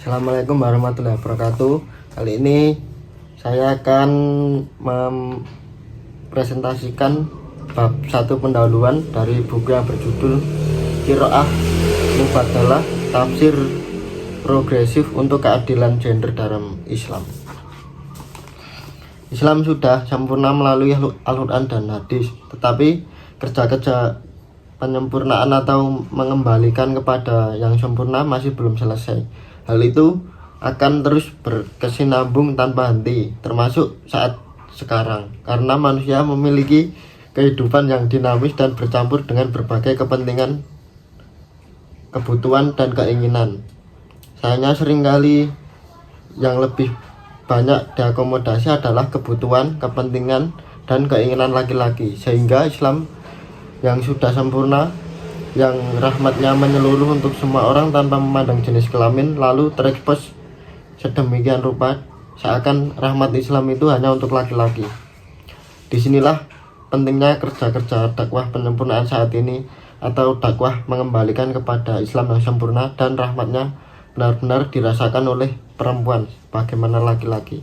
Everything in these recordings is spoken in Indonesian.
Assalamualaikum warahmatullahi wabarakatuh. Kali ini saya akan mempresentasikan bab 1 pendahuluan dari buku yang berjudul Qiraah Mubadalah Tafsir Progresif untuk Keadilan Gender dalam Islam. Islam sudah sempurna melalui Al-Quran dan hadis, tetapi kerja-kerja penyempurnaan atau mengembalikan kepada yang sempurna masih belum selesai. Hal itu akan terus berkesinambung tanpa henti, termasuk saat sekarang, karena manusia memiliki kehidupan yang dinamis dan bercampur dengan berbagai kepentingan, kebutuhan, dan keinginan. Sayangnya seringkali yang lebih banyak diakomodasi adalah kebutuhan, kepentingan, dan keinginan laki-laki, sehingga Islam yang sudah sempurna, yang rahmatnya menyeluruh untuk semua orang tanpa memandang jenis kelamin, lalu terekspos sedemikian rupa seakan rahmat Islam itu hanya untuk laki-laki. Disinilah pentingnya kerja-kerja dakwah penyempurnaan saat ini, atau dakwah mengembalikan kepada Islam yang sempurna dan rahmatnya benar-benar dirasakan oleh perempuan bagaimana laki-laki.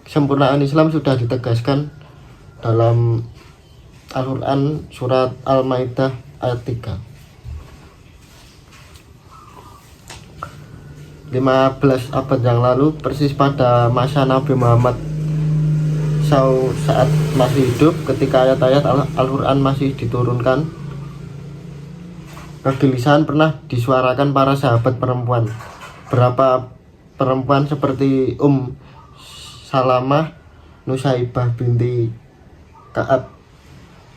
Kesempurnaan Islam sudah ditegaskan dalam Al-Quran surat Al-Maidah ayat 3. 15 abad yang lalu, persis pada masa Nabi Muhammad saat masih hidup, ketika ayat-ayat Al-Quran masih diturunkan, kegelisahan pernah disuarakan para sahabat perempuan. Berapa perempuan seperti Salamah, Nusaibah binti Ka'ab,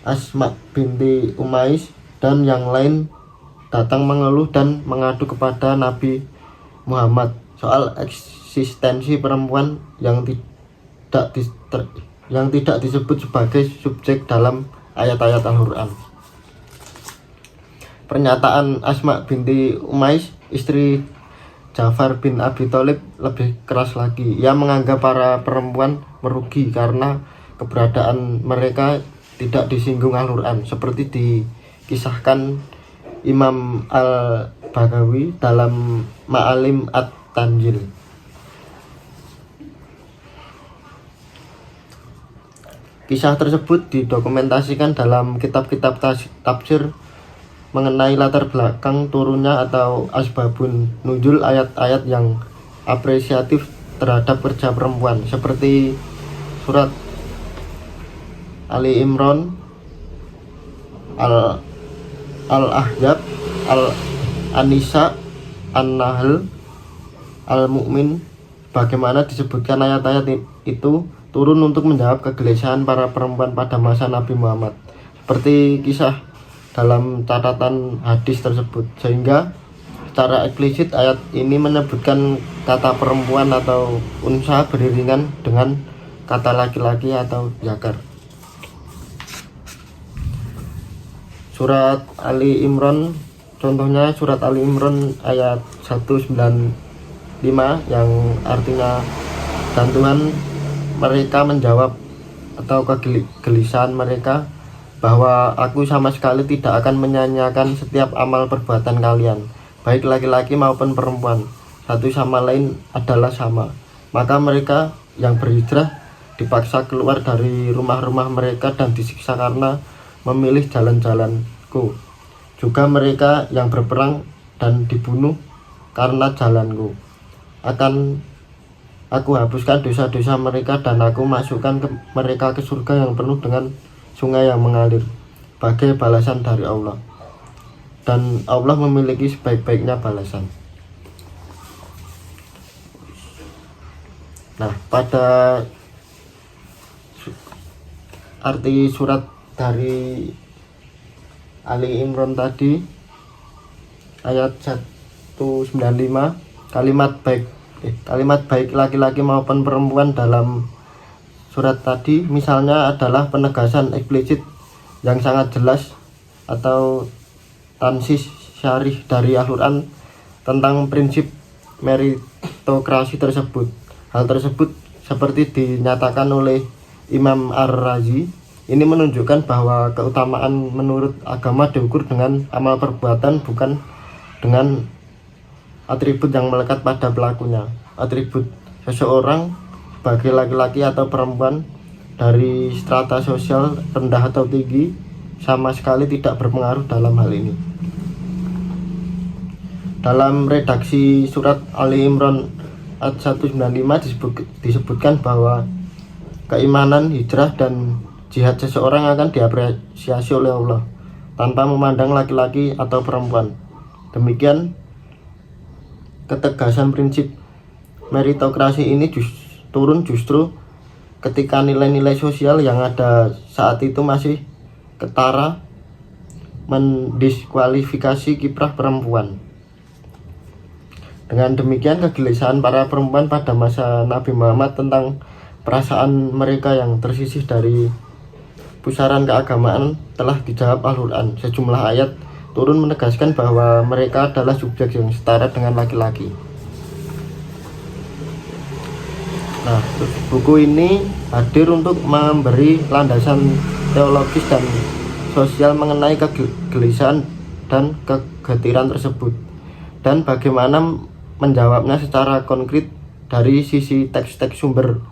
Asma binti Umais, dan yang lain datang mengeluh dan mengadu kepada Nabi Muhammad soal eksistensi perempuan yang tidak disebut sebagai subjek dalam ayat-ayat Al-Quran. Pernyataan Asma binti Umais, istri Ja'far bin Abi Thalib, lebih keras lagi. Ia menganggap para perempuan merugi karena keberadaan mereka tidak disinggung Al-Quran, seperti dikisahkan Imam Al-Baghawi dalam Ma'alim At-Tanjil. Kisah tersebut didokumentasikan dalam kitab-kitab tafsir mengenai latar belakang turunnya atau asbabun nuzul ayat-ayat yang apresiatif terhadap kerja perempuan, seperti surat Ali Imran, Al-Ahzab, Al-Anisa, An-Nahl, Al-Mu'min. Bagaimana disebutkan ayat-ayat itu turun untuk menjawab kegelisahan para perempuan pada masa Nabi Muhammad, seperti kisah dalam catatan hadis tersebut, sehingga secara eksplisit ayat ini menyebutkan kata perempuan atau unsa beriringan dengan kata laki-laki atau zakar. Surat Ali Imran, contohnya surat Ali Imran ayat 195 yang artinya, dan Tuhan mereka menjawab atau kegelisahan mereka bahwa aku sama sekali tidak akan menyanyiakan setiap amal perbuatan kalian, baik laki-laki maupun perempuan, satu sama lain adalah sama. Maka mereka yang berhijrah dipaksa keluar dari rumah-rumah mereka dan disiksa karena memilih jalan-jalanku. Juga mereka yang berperang dan dibunuh karena jalanku. Akan aku hapuskan dosa-dosa mereka dan aku masukkan mereka ke surga yang penuh dengan sungai yang mengalir, sebagai balasan dari Allah. Dan Allah memiliki sebaik-baiknya balasan. Nah, pada arti surat dari Ali Imran tadi ayat 195, kalimat baik laki-laki maupun perempuan dalam surat tadi misalnya adalah penegasan eksplisit yang sangat jelas atau tansis syarih dari Al-Quran tentang prinsip meritokrasi tersebut. Hal tersebut seperti dinyatakan oleh Imam Ar-Razi, ini menunjukkan bahwa keutamaan menurut agama diukur dengan amal perbuatan, bukan dengan atribut yang melekat pada pelakunya. Atribut seseorang sebagai laki-laki atau perempuan dari strata sosial rendah atau tinggi sama sekali tidak berpengaruh dalam hal ini. Dalam redaksi surat Ali Imran ayat 195 disebutkan bahwa keimanan, hijrah, dan jihad seseorang akan diapresiasi oleh Allah tanpa memandang laki-laki atau perempuan. Demikian ketegasan prinsip meritokrasi ini turun justru ketika nilai-nilai sosial yang ada saat itu masih ketara mendiskualifikasi kiprah perempuan. Dengan demikian, kegelisahan para perempuan pada masa Nabi Muhammad tentang perasaan mereka yang tersisih dari pusaran keagamaan telah dijawab Al-Quran. Sejumlah ayat turun menegaskan bahwa mereka adalah subjek yang setara dengan laki-laki. Nah, buku ini hadir untuk memberi landasan teologis dan sosial mengenai kegelisahan dan kegetiran tersebut, dan bagaimana menjawabnya secara konkret dari sisi teks-teks sumber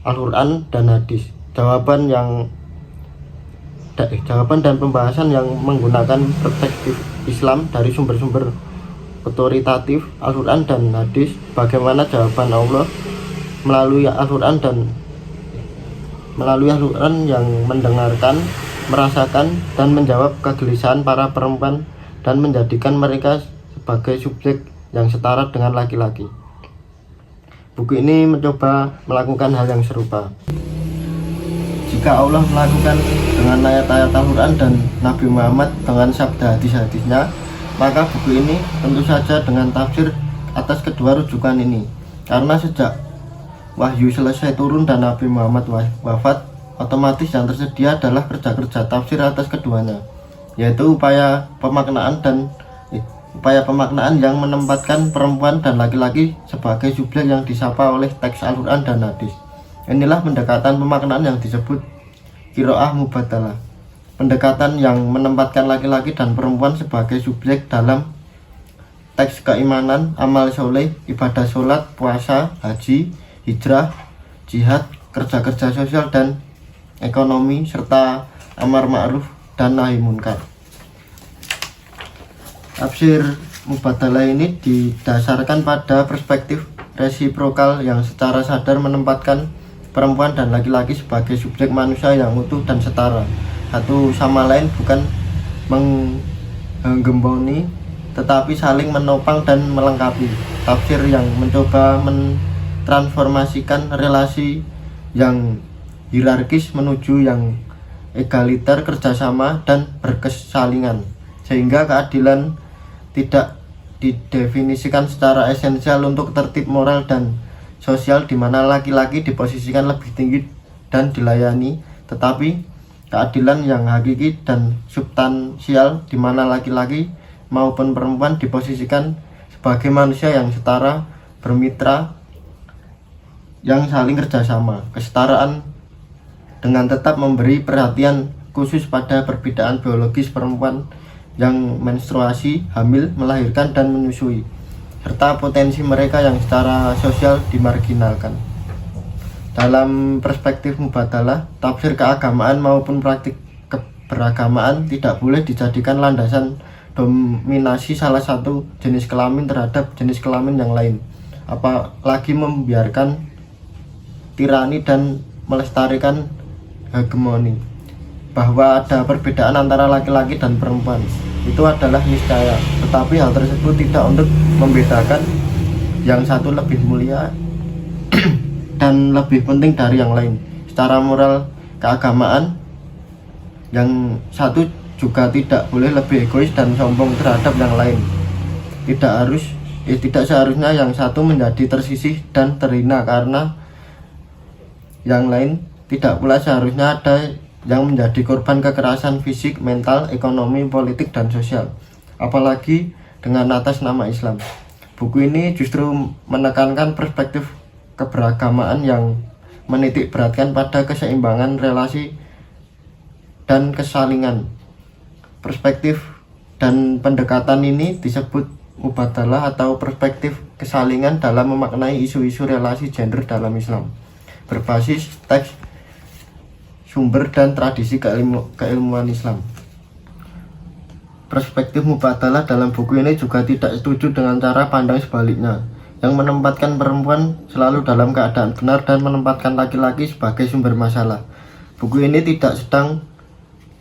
Al-Quran dan hadis. Jawaban dan pembahasan yang menggunakan perspektif Islam dari sumber-sumber otoritatif Al-Quran dan hadis. Bagaimana jawaban Allah melalui Al-Quran yang mendengarkan, merasakan, dan menjawab kegelisahan para perempuan dan menjadikan mereka sebagai subjek yang setara dengan laki-laki. Buku ini mencoba melakukan hal yang serupa. Jika Allah melakukan dengan ayat-ayat Al-Quran dan Nabi Muhammad dengan sabda hadis-hadisnya, maka buku ini tentu saja dengan tafsir atas kedua rujukan ini. Karena sejak wahyu selesai turun dan Nabi Muhammad wafat, otomatis yang tersedia adalah kerja-kerja tafsir atas keduanya, yaitu upaya pemaknaan yang menempatkan perempuan dan laki-laki sebagai subjek yang disapa oleh teks Al-Quran dan hadis. Inilah pendekatan pemaknaan yang disebut qiraah mubadalah. Pendekatan yang menempatkan laki-laki dan perempuan sebagai subjek dalam teks keimanan, amal soleh, ibadah sholat, puasa, haji, hijrah, jihad, kerja-kerja sosial dan ekonomi, serta amar ma'ruf dan nahi munkar. Tafsir mubadalah ini didasarkan pada perspektif resiprokal yang secara sadar menempatkan perempuan dan laki-laki sebagai subjek manusia yang utuh dan setara, satu sama lain, bukan menggemboni tetapi saling menopang dan melengkapi. Tafsir yang mencoba transformasikan relasi yang hierarkis menuju yang egaliter, kerjasama, dan berkesalingan, sehingga keadilan tidak didefinisikan secara esensial untuk tertib moral dan sosial, di mana laki-laki diposisikan lebih tinggi dan dilayani, tetapi keadilan yang hakiki dan substansial di mana laki-laki maupun perempuan diposisikan sebagai manusia yang setara, bermitra, yang saling kerjasama. Kesetaraan dengan tetap memberi perhatian khusus pada perbedaan biologis perempuan yang menstruasi, hamil, melahirkan, dan menyusui, serta potensi mereka yang secara sosial dimarginalkan. Dalam perspektif mubadalah, tafsir keagamaan maupun praktik keberagamaan tidak boleh dijadikan landasan dominasi salah satu jenis kelamin terhadap jenis kelamin yang lain, apalagi membiarkan tirani dan melestarikan hegemoni. Bahwa ada perbedaan antara laki-laki dan perempuan itu adalah niscaya, tetapi hal tersebut tidak untuk membedakan yang satu lebih mulia dan lebih penting dari yang lain. Secara moral keagamaan, yang satu juga tidak boleh lebih egois dan sombong terhadap yang lain. Tidak seharusnya yang satu menjadi tersisih dan terhina karena yang lain. Tidak pula seharusnya ada yang menjadi korban kekerasan fisik, mental, ekonomi, politik, dan sosial, apalagi dengan atas nama Islam. Buku ini justru menekankan perspektif keberagamaan yang menitik beratkan pada keseimbangan relasi dan kesalingan. Perspektif dan pendekatan ini disebut mubadalah atau perspektif kesalingan dalam memaknai isu-isu relasi gender dalam Islam, berbasis teks, sumber, dan tradisi keilmuan Islam. Perspektif mubadalah dalam buku ini juga tidak setuju dengan cara pandang sebaliknya, yang menempatkan perempuan selalu dalam keadaan benar dan menempatkan laki-laki sebagai sumber masalah. Buku ini tidak sedang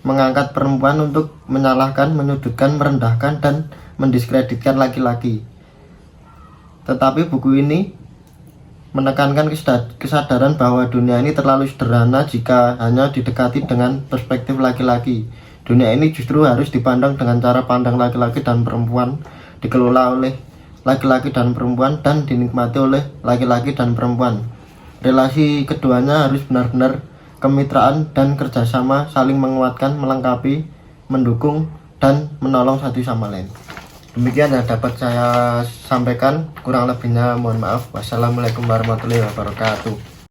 mengangkat perempuan untuk menyalahkan, menyudutkan, merendahkan, dan mendiskreditkan laki-laki. Tetapi buku ini menekankan kesadaran bahwa dunia ini terlalu sederhana jika hanya didekati dengan perspektif laki-laki. Dunia ini justru harus dipandang dengan cara pandang laki-laki dan perempuan, dikelola oleh laki-laki dan perempuan, dan dinikmati oleh laki-laki dan perempuan. Relasi keduanya harus benar-benar kemitraan dan kerjasama, saling menguatkan, melengkapi, mendukung, dan menolong satu sama lain. Demikian yang dapat saya sampaikan, kurang lebihnya mohon maaf. Wassalamualaikum warahmatullahi wabarakatuh.